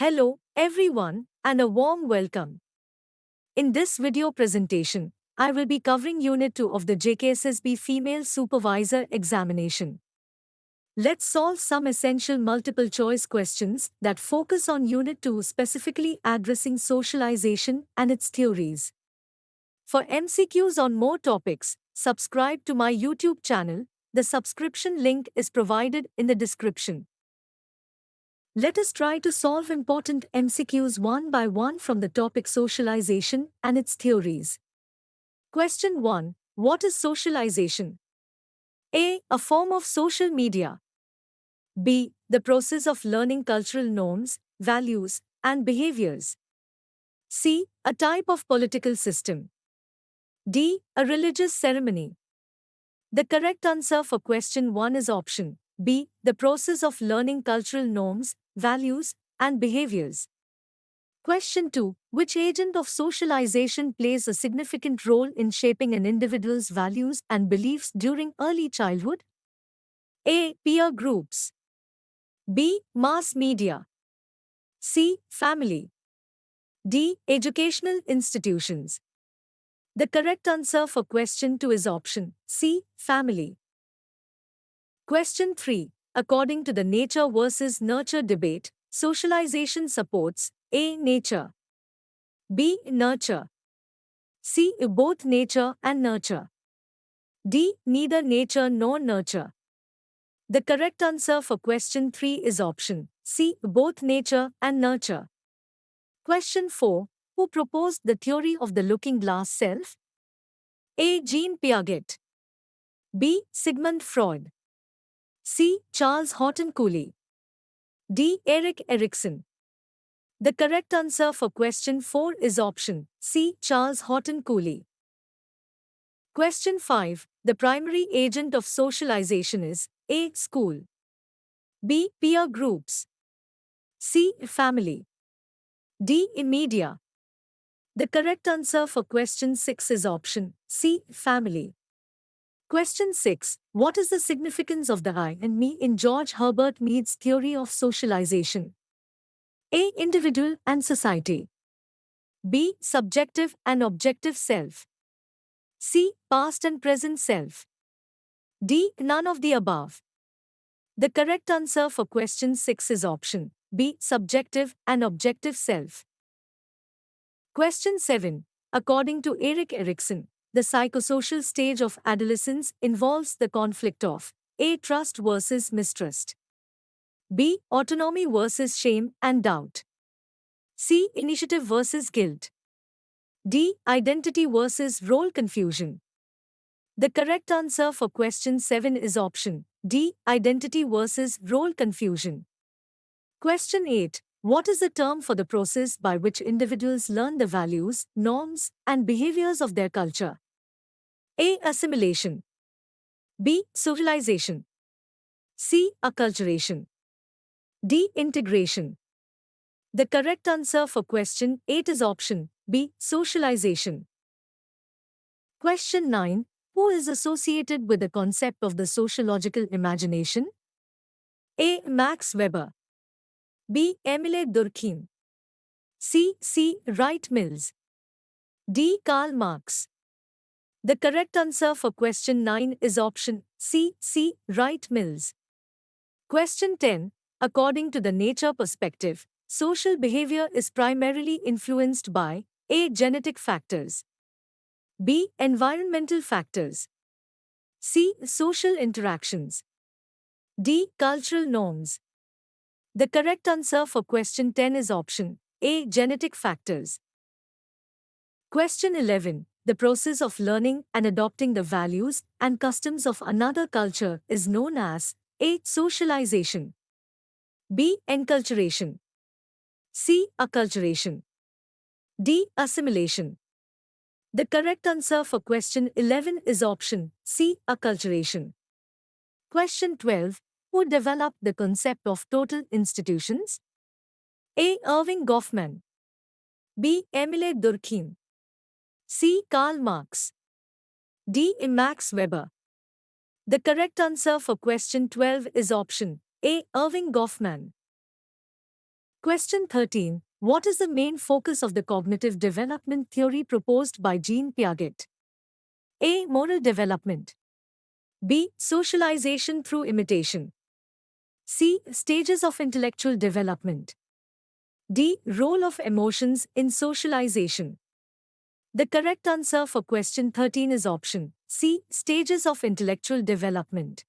Hello, everyone, and a warm welcome. In this video presentation, I will be covering Unit 2 of the JKSSB Female Supervisor Examination. Let's solve some essential multiple choice questions that focus on Unit 2, specifically addressing socialization and its theories. For MCQs on more topics, subscribe to my YouTube channel. The subscription link is provided in the description. Let us try to solve important MCQs one by one from the topic socialization and its theories. Question 1. What is socialization? A. A form of social media. B. The process of learning cultural norms, values, and behaviors. C. A type of political system. D. A religious ceremony. The correct answer for question 1 is option B. The process of learning cultural norms, values, and behaviors. Question 2. Which agent of socialization plays a significant role in shaping an individual's values and beliefs during early childhood? A. Peer groups. B. Mass media. C. Family. D. Educational institutions. The correct answer for question 2 is option C. Family. Question 3. According to the nature versus nurture debate, socialization supports A. Nature. B. Nurture. C. Both nature and nurture. D. Neither nature nor nurture. The correct answer for question 3 is option C. Both nature and nurture. Question 4. Who proposed the theory of the looking glass self? A. Jean Piaget. B. Sigmund Freud. C. Charles Horton Cooley. D. Erik Erikson. The correct answer for question 4 is option C. Charles Horton Cooley. Question 5. The primary agent of socialization is A. School. B. Peer groups. C. Family. D. Media. The correct answer for question 6 is option C. Family. Question 6. What is the significance of the I and me in George Herbert Mead's theory of socialization? A. Individual and society. B. Subjective and objective self. C. Past and present self. D. None of the above. The correct answer for question 6 is option B. Subjective and objective self. Question 7. According to Erik Erikson, the psychosocial stage of adolescence involves the conflict of A. Trust versus mistrust. B. Autonomy versus shame and doubt. C. Initiative versus guilt. D. Identity versus role confusion. The correct answer for question 7 is option D. Identity versus role confusion. Question 8. What is the term for the process by which individuals learn the values, norms, and behaviors of their culture? A. Assimilation. B. Socialization. C. Acculturation. D. Integration. The correct answer for question 8 is option B. Socialization. Question 9. Who is associated with the concept of the sociological imagination? A. Max Weber. B. Émile Durkheim. C. Wright Mills. D. Karl Marx. The correct answer for question 9 is option C. Wright Mills. Question 10. According to the nature perspective, social behavior is primarily influenced by A. Genetic factors. B. Environmental factors. C. Social interactions. D. Cultural norms. The correct answer for question 10 is option A. Genetic factors. Question 11. The process of learning and adopting the values and customs of another culture is known as A. Socialization. B. Enculturation. C. Acculturation. D. Assimilation. The correct answer for question 11 is option C. Acculturation. Question 12. Who developed the concept of total institutions? A. Irving Goffman. B. Émile Durkheim. C. Karl Marx. D. Max Weber. The correct answer for question 12 is option A. Irving Goffman. Question 13. What is the main focus of the cognitive development theory proposed by Jean Piaget? A. Moral development. B. Socialization through imitation. C. Stages of intellectual development. D. Role of emotions in socialization. The correct answer for question 13 is option C. Stages of intellectual development.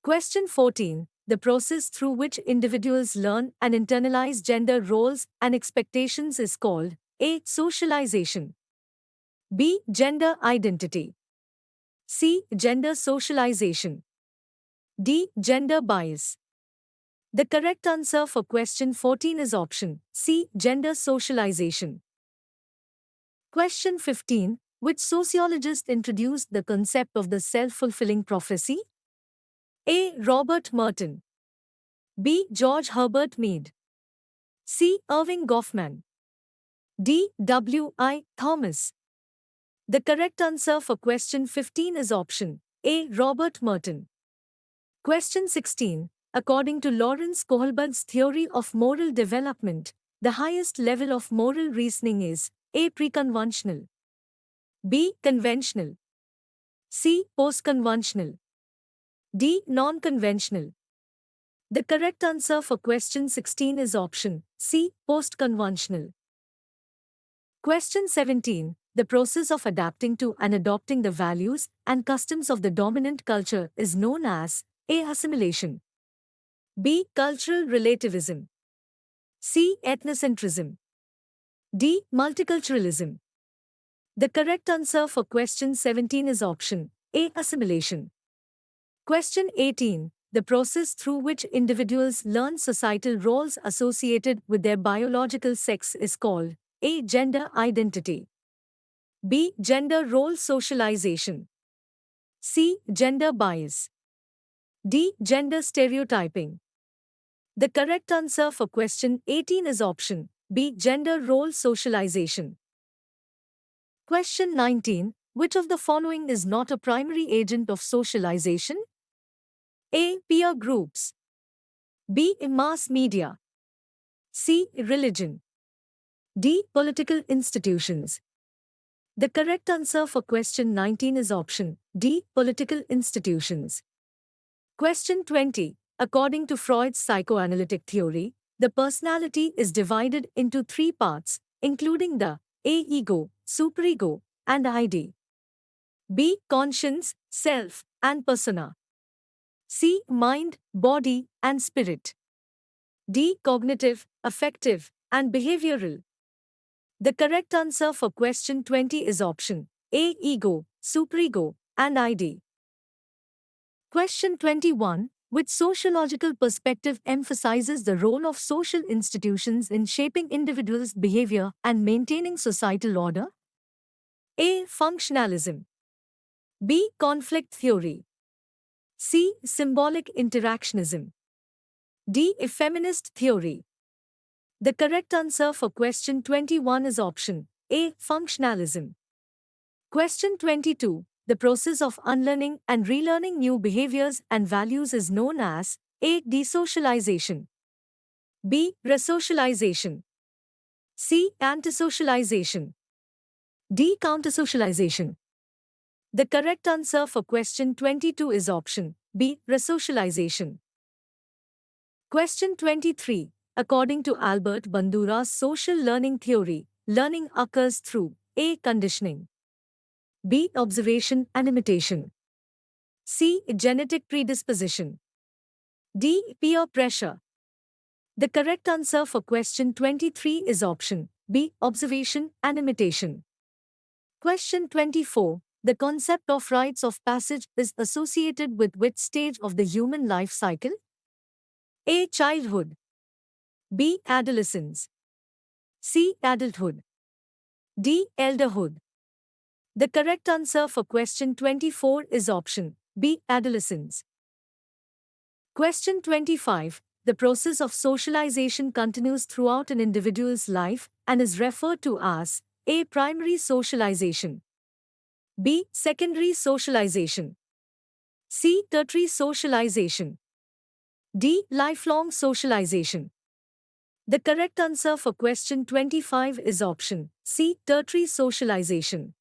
Question 14. The process through which individuals learn and internalize gender roles and expectations is called A. Socialization. B. Gender identity. C. Gender socialization. D. Gender bias. The correct answer for question 14 is option C. Gender socialization. Question 15. Which sociologist introduced the concept of the self-fulfilling prophecy? A. Robert Merton. B. George Herbert Mead. C. Irving Goffman. D. W. I. Thomas. The correct answer for question 15 is option A. Robert Merton. Question 16. According to Lawrence Kohlberg's theory of moral development, the highest level of moral reasoning is A. Pre-conventional. B. Conventional. C. Post-conventional. D. Non-conventional. The correct answer for question 16 is option C. Post-conventional. Question 17. The process of adapting to and adopting the values and customs of the dominant culture is known as A. Assimilation. B. Cultural relativism. C. Ethnocentrism. D. Multiculturalism. The correct answer for question 17 is option A. Assimilation. Question 18. The process through which individuals learn societal roles associated with their biological sex is called A. Gender identity. B. Gender role socialization. C. Gender bias. D. Gender stereotyping. The correct answer for question 18 is option B. Gender role socialization. Question 19. Which of the following is not a primary agent of socialization? A. Peer groups. B. Mass media. C. Religion. D. Political institutions. The correct answer for question 19 is option D. Political institutions. Question 20. According to Freud's psychoanalytic theory, the personality is divided into three parts, including the A. Ego, superego, and ID. B. Conscience, self, and persona. C. Mind, body, and spirit. D. Cognitive, affective, and behavioral. The correct answer for question 20 is option A. Ego, superego, and ID. Question 21. Which sociological perspective emphasizes the role of social institutions in shaping individuals' behavior and maintaining societal order? A. Functionalism. B. Conflict theory. C. Symbolic interactionism. D. Feminist theory. The correct answer for question 21 is option A. Functionalism. Question 22. The process of unlearning and relearning new behaviors and values is known as A. Desocialization. B. Resocialization. C. Antisocialization. D. Countersocialization. The correct answer for question 22 is option B. Resocialization. Question 23. According to Albert Bandura's social learning theory, learning occurs through A. Conditioning. B. Observation and imitation. C. Genetic predisposition. D. Peer pressure. The correct answer for question 23 is option B. Observation and imitation. Question 24. The concept of rites of passage is associated with which stage of the human life cycle? A. Childhood. B. Adolescence. C. Adulthood. D. Elderhood. The correct answer for question 24 is option B. Adolescence. Question 25. The process of socialization continues throughout an individual's life and is referred to as A. Primary socialization. B. Secondary socialization. C. Tertiary socialization. D. Lifelong socialization. The correct answer for question 25 is option C. Tertiary socialization.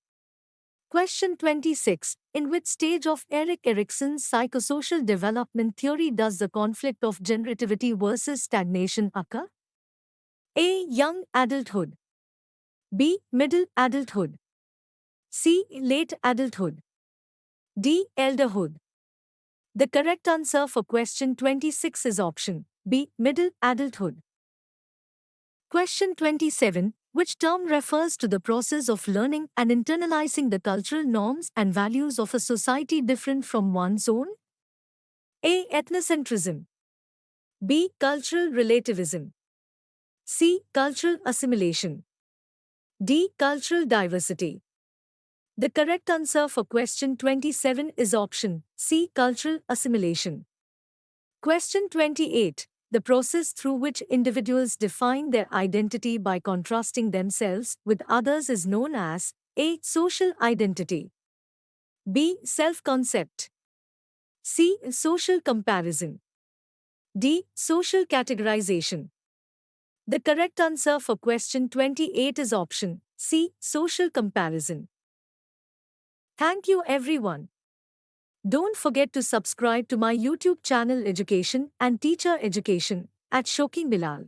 Question 26. In which stage of Erik Erikson's psychosocial development theory does the conflict of generativity versus stagnation occur? A. Young adulthood. B. Middle adulthood. C. Late adulthood. D. Elderhood. The correct answer for question 26 is option B. Middle adulthood. Question 27. Which term refers to the process of learning and internalizing the cultural norms and values of a society different from one's own? A. Ethnocentrism. B. Cultural relativism. C. Cultural assimilation. D. Cultural diversity. The correct answer for question 27 is option C. Cultural assimilation. Question 28. The process through which individuals define their identity by contrasting themselves with others is known as A. Social identity. B. Self-concept. C. Social comparison. D. Social categorization. The correct answer for question 28 is option C. Social comparison. Thank you everyone. Don't forget to subscribe to my YouTube channel Education and Teacher Education at Shoki Bilal.